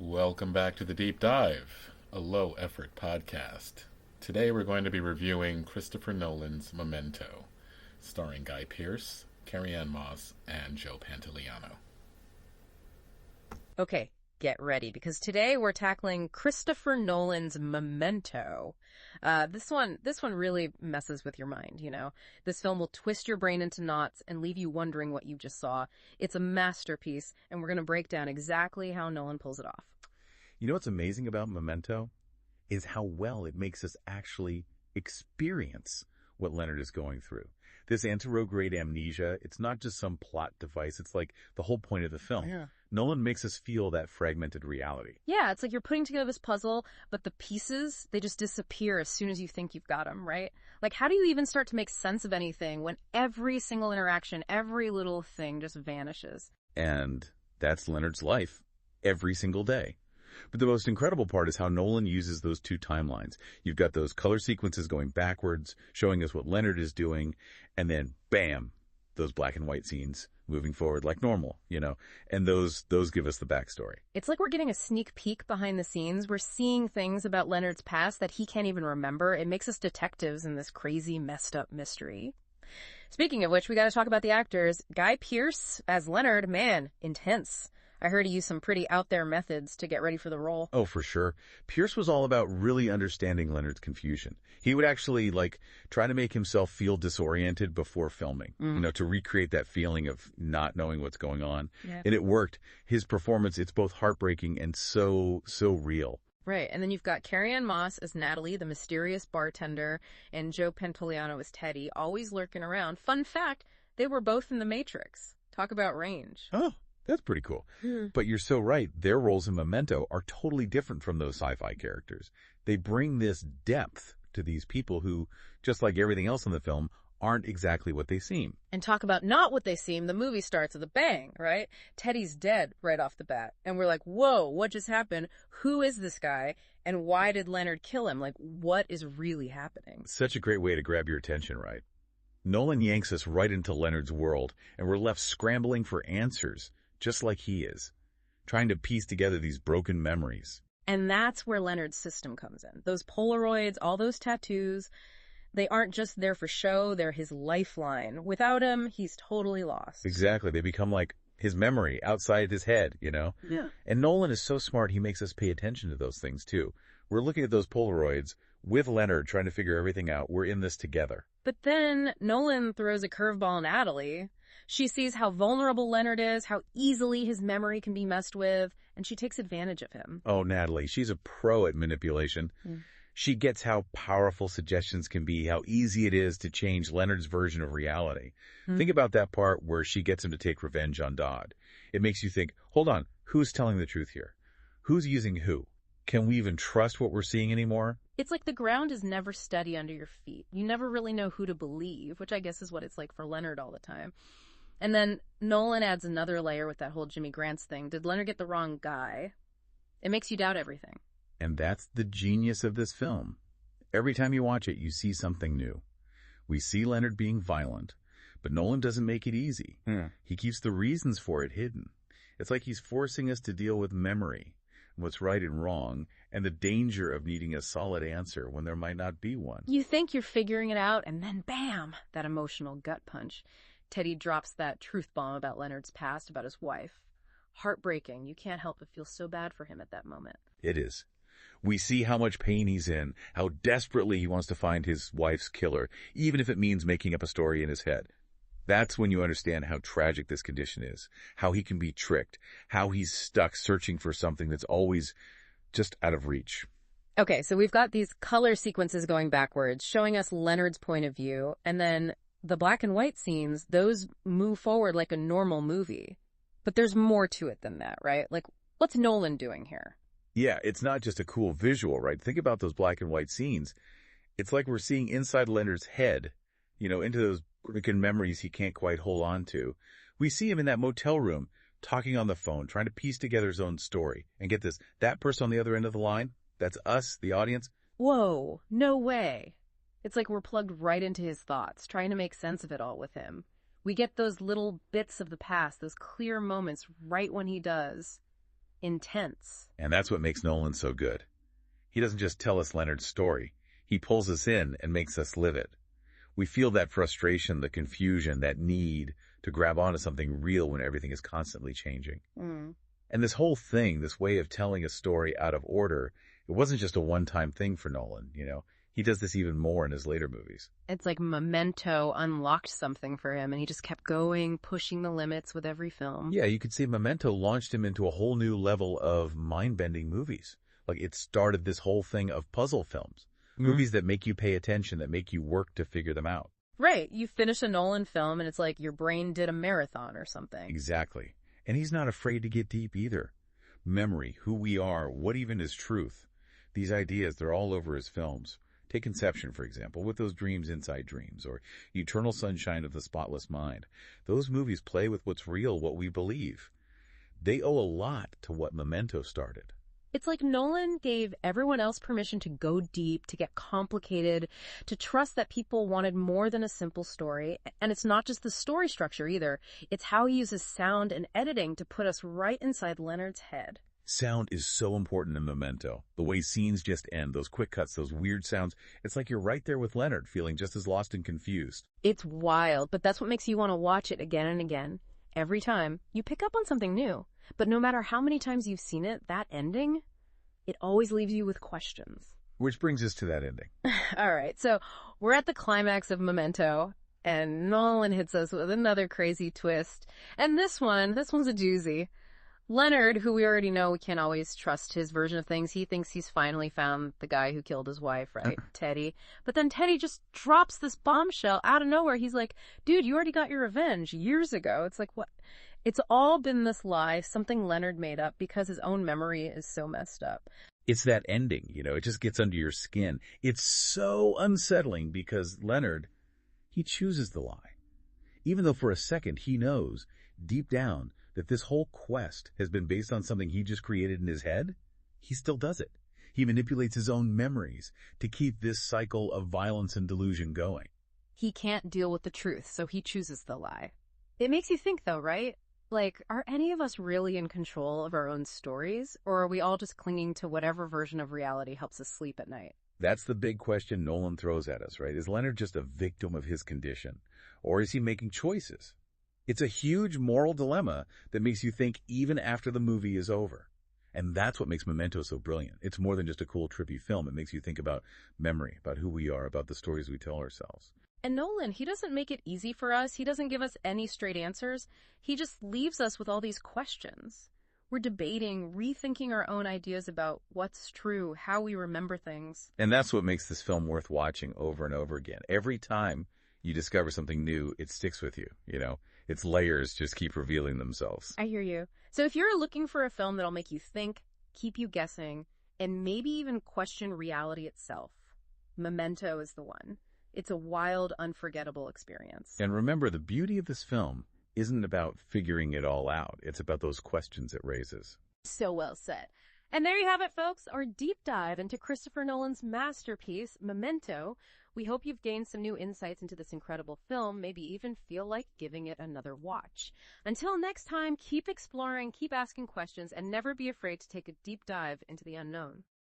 Welcome back to the Deep Dive, a low effort podcast. Today we're going to be reviewing Christopher Nolan's Memento, starring Guy Pearce, Carrie-Anne Moss, and Joe Pantoliano. Okay, get ready, because today we're tackling Christopher Nolan's Memento. This one really messes with your mind, you know? This film will twist your brain into knots and leave you wondering what you just saw. It's a masterpiece, and we're going to break down exactly how Nolan pulls it off. You know what's amazing about Memento is how well it makes us actually experience what Leonard is going through. This anterograde amnesia, it's not just some plot device. It's like the whole point of the film. Yeah. Nolan makes us feel that fragmented reality. Yeah, it's like you're putting together this puzzle, but the pieces, they just disappear as soon as you think you've got them, right? Like, how do you even start to make sense of anything when every single interaction, every little thing just vanishes? And that's Leonard's life every single day. But the most incredible part is how Nolan uses those two timelines. You've got those color sequences going backwards, showing us what Leonard is doing, and then, bam, those black and white scenes moving forward like normal, you know, and those give us the backstory. It's like we're getting a sneak peek behind the scenes. We're seeing things about Leonard's past that he can't even remember. It makes us detectives in this crazy, messed up mystery. Speaking of which, we got to talk about the actors. Guy Pearce as Leonard, man, intense. I heard he used some pretty out-there methods to get ready for the role. Oh, for sure. Pierce was all about really understanding Leonard's confusion. He would actually, try to make himself feel disoriented before filming, to recreate that feeling of not knowing what's going on. Yeah. And it worked. His performance, it's both heartbreaking and so real. Right, and then you've got Carrie-Anne Moss as Natalie, the mysterious bartender, and Joe Pantoliano as Teddy, always lurking around. Fun fact, they were both in The Matrix. Talk about range. Oh. That's pretty cool. But you're so right. Their roles in Memento are totally different from those sci-fi characters. They bring this depth to these people who, just like everything else in the film, aren't exactly what they seem. And talk about not what they seem, the movie starts with a bang, right? Teddy's dead right off the bat. And we're like, whoa, what just happened? Who is this guy? And why did Leonard kill him? Like, what is really happening? Such a great way to grab your attention, right? Nolan yanks us right into Leonard's world, and we're left scrambling for answers. Just like he is, trying to piece together these broken memories. And that's where Leonard's system comes in. Those Polaroids, all those tattoos, they aren't just there for show, they're his lifeline. Without him, he's totally lost. Exactly. They become like his memory outside his head, you know? Yeah. And Nolan is so smart, he makes us pay attention to those things, too. We're looking at those Polaroids with Leonard, trying to figure everything out. We're in this together. But then Nolan throws a curveball at Natalie. She sees how vulnerable Leonard is, how easily his memory can be messed with, and she takes advantage of him. Oh, Natalie, she's a pro at manipulation. Mm. She gets how powerful suggestions can be, how easy it is to change Leonard's version of reality. Think about that part where she gets him to take revenge on Dodd. It makes you think, hold on, who's telling the truth here? Who's using who? Can we even trust what we're seeing anymore? It's like the ground is never steady under your feet. You never really know who to believe, which I guess is what it's like for Leonard all the time. And then Nolan adds another layer with that whole Jimmy Grant's thing. Did Leonard get the wrong guy? It makes you doubt everything. And that's the genius of this film. Every time you watch it, you see something new. We see Leonard being violent, but Nolan doesn't make it easy. He keeps the reasons for it hidden. It's like he's forcing us to deal with memory, what's right and wrong, and the danger of needing a solid answer when there might not be one. You think you're figuring it out, and then bam, that emotional gut punch. Teddy drops that truth bomb about Leonard's past, about his wife. Heartbreaking. You can't help but feel so bad for him at that moment. It is. We see how much pain he's in, how desperately he wants to find his wife's killer, even if it means making up a story in his head. That's when you understand how tragic this condition is, how he can be tricked, how he's stuck searching for something that's always just out of reach. Okay, so we've got these color sequences going backwards, showing us Leonard's point of view, and then the black and white scenes, those move forward like a normal movie. But there's more to it than that, right? Like, what's Nolan doing here? Yeah, it's not just a cool visual, right? Think about those black and white scenes. It's like we're seeing inside Leonard's head, into those broken memories he can't quite hold on to. We see him in that motel room, talking on the phone, trying to piece together his own story. And get this, that person on the other end of the line, that's us, the audience. Whoa, no way. It's like we're plugged right into his thoughts, trying to make sense of it all with him. We get those little bits of the past, those clear moments right when he does. intense. And that's what makes Nolan so good. He doesn't just tell us Leonard's story. He pulls us in and makes us live it. We feel that frustration, the confusion, that need to grab onto something real when everything is constantly changing. And this whole thing, this way of telling a story out of order, it wasn't just a one-time thing for Nolan, you know. He does this even more in his later movies. It's like Memento unlocked something for him, and he just kept going, pushing the limits with every film. Yeah, you could say Memento launched him into a whole new level of mind-bending movies. Like, it started this whole thing of puzzle films. Movies that make you pay attention, that make you work to figure them out. Right. You finish a Nolan film, and it's like your brain did a marathon or something. Exactly. And he's not afraid to get deep either. Memory, who we are, what even is truth. These ideas, they're all over his films. Take Inception, for example, with those dreams inside dreams, or Eternal Sunshine of the Spotless Mind. Those movies play with what's real, what we believe. They owe a lot to what Memento started. It's like Nolan gave everyone else permission to go deep, to get complicated, to trust that people wanted more than a simple story. And it's not just the story structure either. It's how he uses sound and editing to put us right inside Leonard's head. Sound is so important in Memento. The way scenes just end, those quick cuts, those weird sounds. It's like you're right there with Leonard, feeling just as lost and confused. It's wild, but that's what makes you want to watch it again and again. Every time, you pick up on something new. But no matter how many times you've seen it, that ending, it always leaves you with questions. Which brings us to that ending. All right, so we're at the climax of Memento, and Nolan hits us with another crazy twist. And this one's a doozy. Leonard, who we already know we can't always trust his version of things, he thinks he's finally found the guy who killed his wife, right? Teddy. But then Teddy just drops this bombshell out of nowhere. He's like, dude, you already got your revenge years ago. It's like, what? It's all been this lie, something Leonard made up because his own memory is so messed up. It's that ending, it just gets under your skin. It's so unsettling because Leonard, he chooses the lie. Even though for a second he knows, deep down, that this whole quest has been based on something he just created in his head, he still does it. He manipulates his own memories to keep this cycle of violence and delusion going. He can't deal with the truth, so he chooses the lie. It makes you think, though, right? Like, are any of us really in control of our own stories, or are we all just clinging to whatever version of reality helps us sleep at night? That's the big question Nolan throws at us, right? Is Leonard just a victim of his condition, or is he making choices? It's a huge moral dilemma that makes you think even after the movie is over. And that's what makes Memento so brilliant. It's more than just a cool, trippy film. It makes you think about memory, about who we are, about the stories we tell ourselves. And Nolan, he doesn't make it easy for us. He doesn't give us any straight answers. He just leaves us with all these questions. We're debating, rethinking our own ideas about what's true, how we remember things. And that's what makes this film worth watching over and over again. Every time you discover something new, it sticks with you, Its layers just keep revealing themselves. I hear you. So if you're looking for a film that'll make you think, keep you guessing, and maybe even question reality itself, Memento is the one. It's a wild, unforgettable experience. And remember, the beauty of this film isn't about figuring it all out. It's about those questions it raises. So well said. And there you have it, folks, our deep dive into Christopher Nolan's masterpiece, Memento. We hope you've gained some new insights into this incredible film, maybe even feel like giving it another watch. Until next time, keep exploring, keep asking questions, and never be afraid to take a deep dive into the unknown.